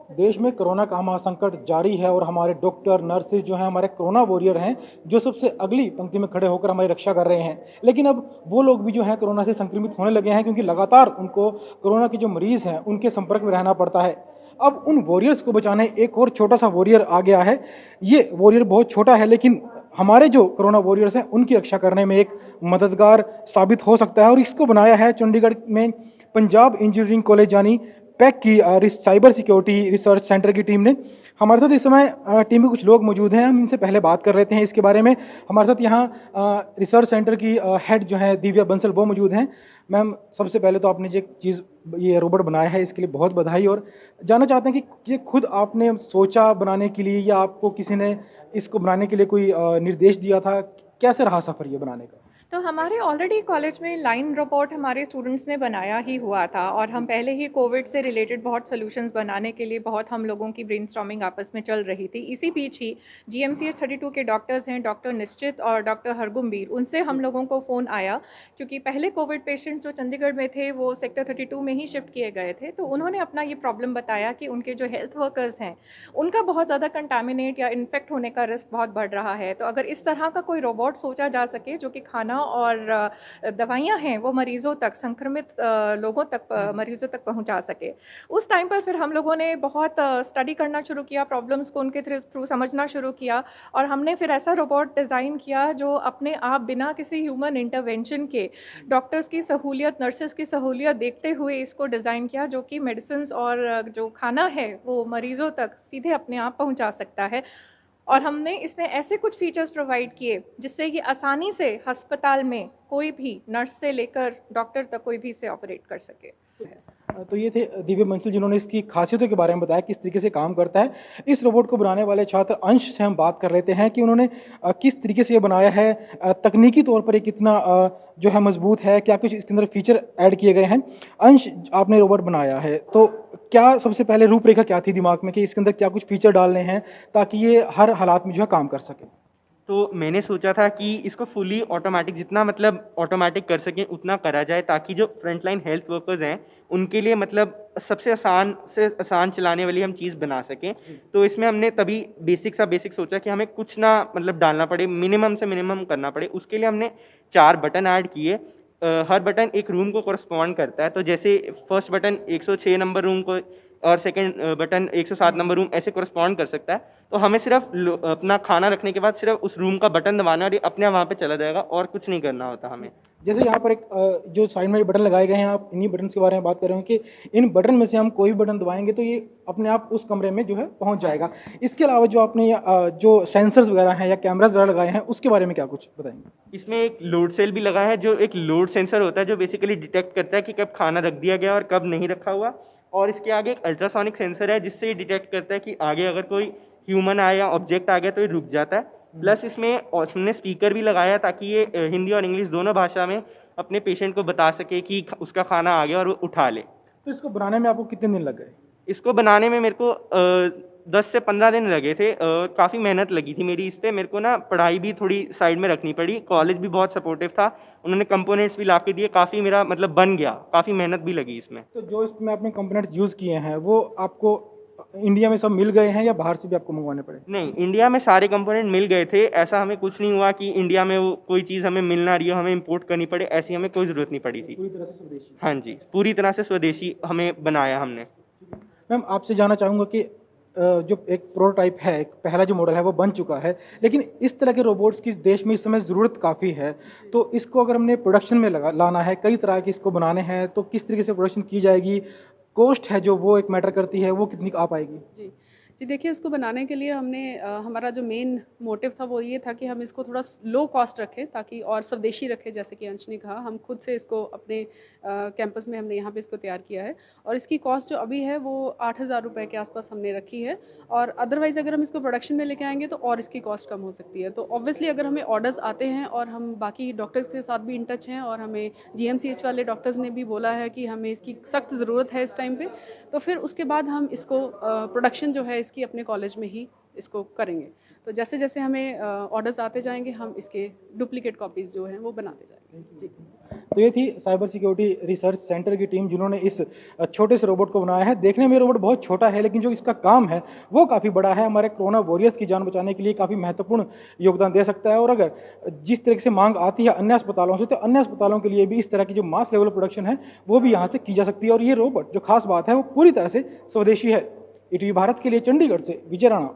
देश में कोरोना का महासंकट जारी है और हमारे डॉक्टर नर्सेज जो हैं हमारे कोरोना वॉरियर हैं, जो सबसे अगली पंक्ति में खड़े होकर हमारी रक्षा कर रहे हैं। लेकिन अब वो लोग भी जो हैं कोरोना से संक्रमित होने लगे हैं, क्योंकि लगातार उनको कोरोना के जो मरीज हैं उनके संपर्क में रहना पड़ता है। अब उन वॉरियर्स को बचाने एक और छोटा सा वॉरियर आ गया है। ये वॉरियर बहुत छोटा है, लेकिन हमारे जो कोरोना वॉरियर्स हैं उनकी रक्षा करने में एक मददगार साबित हो सकता है। और इसको बनाया है चंडीगढ़ में पंजाब इंजीनियरिंग कॉलेज यानी पैक की साइबर सिक्योरिटी रिसर्च सेंटर की टीम ने। हमारे साथ इस समय टीम के कुछ लोग मौजूद हैं, हम इनसे पहले बात कर रहे थे इसके बारे में। हमारे साथ यहाँ रिसर्च सेंटर की हेड जो है दिव्या बंसल वो मौजूद हैं। मैम, सबसे पहले तो आपने ये रोबोट बनाया है, इसके लिए बहुत बधाई। और जानना चाहते हैं कि ये खुद आपने सोचा बनाने के लिए या आपको किसी ने इसको बनाने के लिए कोई निर्देश दिया था? कैसे रहा सफ़र ये बनाने का? तो हमारे ऑलरेडी कॉलेज में लाइन रोबोट हमारे स्टूडेंट्स ने बनाया ही हुआ था, और हम पहले ही कोविड से रिलेटेड बहुत सोल्यूशंस बनाने के लिए बहुत हम लोगों की ब्रेनस्टॉर्मिंग आपस में चल रही थी। इसी बीच ही GMCH 32 के डॉक्टर्स हैं, डॉक्टर निश्चित और डॉक्टर हरगुम्बीर, उनसे हम लोगों को फ़ोन आया, क्योंकि पहले कोविड पेशेंट्स जो चंडीगढ़ में थे वो सेक्टर 32 में ही शिफ्ट किए गए थे। तो उन्होंने अपना ये प्रॉब्लम बताया कि उनके जो हेल्थ वर्कर्स हैं उनका बहुत ज़्यादा कंटामिनेट या इन्फेक्ट होने का रिस्क बहुत बढ़ रहा है। तो अगर इस तरह का कोई रोबोट सोचा जा सके जो कि खाना और दवाइयाँ हैं वो मरीज़ों तक, संक्रमित लोगों तक, मरीज़ों तक पहुंचा सके। उस टाइम पर फिर हम लोगों ने बहुत स्टडी करना शुरू किया, प्रॉब्लम्स को उनके थ्रू समझना शुरू किया, और हमने फिर ऐसा रोबोट डिज़ाइन किया जो अपने आप बिना किसी ह्यूमन इंटरवेंशन के डॉक्टर्स की सहूलियत, नर्सेस की सहूलियत देखते हुए इसको डिज़ाइन किया, जो कि मेडिसिन्स और जो खाना है वो मरीज़ों तक सीधे अपने आप पहुंचा सकता है। और हमने इसमें ऐसे कुछ फीचर्स प्रोवाइड किए जिससे ये आसानी से अस्पताल में कोई भी नर्स से लेकर डॉक्टर तक कोई भी इसे ऑपरेट कर सके। तो ये थे दिव्य बंसल, जिन्होंने इसकी खासियतों के बारे में बताया, किस तरीके से काम करता है। इस रोबोट को बनाने वाले छात्र अंश से हम बात कर लेते हैं कि उन्होंने किस तरीके से ये बनाया है, तकनीकी तौर पर ये कितना जो है मजबूत है, क्या कुछ इसके अंदर फीचर ऐड किए गए हैं। अंश, आपने रोबोट बनाया है तो क्या सबसे पहले रूपरेखा क्या थी दिमाग में कि इसके अंदर क्या कुछ फीचर डालने हैं ताकि ये हर हालात में जो है काम कर सके? तो मैंने सोचा था कि इसको फुली ऑटोमेटिक, जितना मतलब ऑटोमेटिक कर सकें उतना करा जाए, ताकि जो फ्रंटलाइन हेल्थ वर्कर्स हैं उनके लिए मतलब सबसे आसान से आसान चलाने वाली हम चीज़ बना सकें। तो इसमें हमने तभी बेसिक सोचा कि हमें कुछ ना मतलब डालना पड़े, मिनिमम से मिनिमम करना पड़े। उसके लिए हमने 4 बटन ऐड किए। हर बटन एक रूम को कॉरस्पॉन्ड करता है। तो जैसे फर्स्ट बटन 106 नंबर रूम को और सेकंड बटन 107 नंबर रूम ऐसे कॉरस्पॉन्ड कर सकता है। तो हमें सिर्फ अपना खाना रखने के बाद सिर्फ उस रूम का बटन दबाना और ये अपने आप वहाँ पे चला जाएगा, और कुछ नहीं करना होता हमें। जैसे यहाँ पर एक जो साइड में बटन लगाए गए हैं, आप इन्हीं बटन के बारे में बात कर रहे हो कि इन बटन में से हम कोई भी बटन दबाएंगे तो ये अपने आप उस कमरे में जो है पहुंच जाएगा। इसके अलावा जो आपने जो सेंसर्स वगैरह हैं या कैमरास वगैरह लगाए हैं उसके बारे में क्या कुछ बताएंगे? इसमें एक लोड सेल भी लगा है, जो एक लोड सेंसर होता है जो बेसिकली डिटेक्ट करता है कि कब खाना रख दिया गया और कब नहीं रखा हुआ। और इसके आगे एक अल्ट्रासोनिक सेंसर है जिससे ये डिटेक्ट करता है कि आगे अगर कोई ह्यूमन आया या ऑब्जेक्ट आ गया तो ये रुक जाता है। प्लस इसमें हमने स्पीकर भी लगाया ताकि ये हिंदी और इंग्लिश दोनों भाषा में अपने पेशेंट को बता सके कि उसका खाना आ गया और वो उठा ले। तो इसको बनाने में आपको कितने दिन लग गए? इसको बनाने में मेरे को 10 से 15 दिन लगे थे। काफ़ी मेहनत लगी थी मेरी इस पे। मेरे को ना पढ़ाई भी थोड़ी साइड में रखनी पड़ी। कॉलेज भी बहुत सपोर्टिव था, उन्होंने कंपोनेंट्स भी ला के दिए। काफ़ी मेरा मतलब बन गया, काफ़ी मेहनत भी लगी इसमें। तो जो इसमें आपने कंपोनेंट्स यूज़ किए हैं वो आपको इंडिया में सब मिल गए हैं या बाहर से भी आपको मंगवाने पड़े? नहीं, इंडिया में सारे कंपोनेंट मिल गए थे। ऐसा हमें कुछ नहीं हुआ कि इंडिया में वो कोई चीज़ हमें मिल ना रही हो, हमें इंपोर्ट करनी पड़े, ऐसी हमें कोई ज़रूरत नहीं पड़ी थी। पूरी तरह से स्वदेशी? हाँ जी, पूरी तरह से स्वदेशी हमें बनाया हमने। मैम, आपसे जानना चाहूँगा कि जो एक प्रोटोटाइप है, एक पहला जो मॉडल है वो बन चुका है, लेकिन इस तरह के रोबोट्स की देश में इस समय ज़रूरत काफ़ी है। तो इसको अगर हमने प्रोडक्शन में लाना है, कई तरह के इसको बनाने हैं, तो किस तरीके से प्रोडक्शन की जाएगी? कॉस्ट है जो वो एक मैटर करती है, वो कितनी आ पाएगी? जी। जी, देखिए, इसको बनाने के लिए हमने हमारा जो मेन मोटिव था वो ये था कि हम इसको थोड़ा लो कॉस्ट रखें ताकि और स्वदेशी रखें। जैसे कि अंश ने कहा, हम खुद से इसको अपने कैंपस में हमने यहाँ पे इसको तैयार किया है, और इसकी कॉस्ट जो अभी है वो 8,000 रुपये के आसपास हमने रखी है। और अदरवाइज़ अगर हम इसको प्रोडक्शन में लेके आएंगे तो और इसकी कॉस्ट कम हो सकती है। तो ऑब्वियसली अगर हमें ऑर्डर्स आते हैं और हम बाकी डॉक्टर्स के साथ भी इन टच हैं, और हमें GMCH वाले डॉक्टर्स ने भी बोला है कि हमें इसकी सख्त ज़रूरत है इस टाइम पे, तो फिर उसके बाद हम इसको प्रोडक्शन जो है इसकी अपने कॉलेज में ही इसको करेंगे। तो जैसे जैसे हमें ऑर्डर्स आते जाएंगे हम इसके डुप्लीकेट कॉपीज़ जो हैं वो बनाते जाएंगे। जी। तो ये थी साइबर सिक्योरिटी रिसर्च सेंटर की टीम जिन्होंने इस छोटे से रोबोट को बनाया है। देखने में रोबोट बहुत छोटा है, लेकिन जो इसका काम है वो काफ़ी बड़ा है। हमारे कोरोना वॉरियर्स की जान बचाने के लिए काफ़ी महत्वपूर्ण योगदान दे सकता है। और अगर जिस तरह से मांग आती है अन्य अस्पतालों से, तो अन्य अस्पतालों के लिए भी इस तरह की जो मास लेवल प्रोडक्शन है वो भी यहाँ से की जा सकती है। और ये रोबोट जो खास बात है वो पूरी तरह से स्वदेशी है। ईटीवी भारत के लिए चंडीगढ़ से विजय राणा।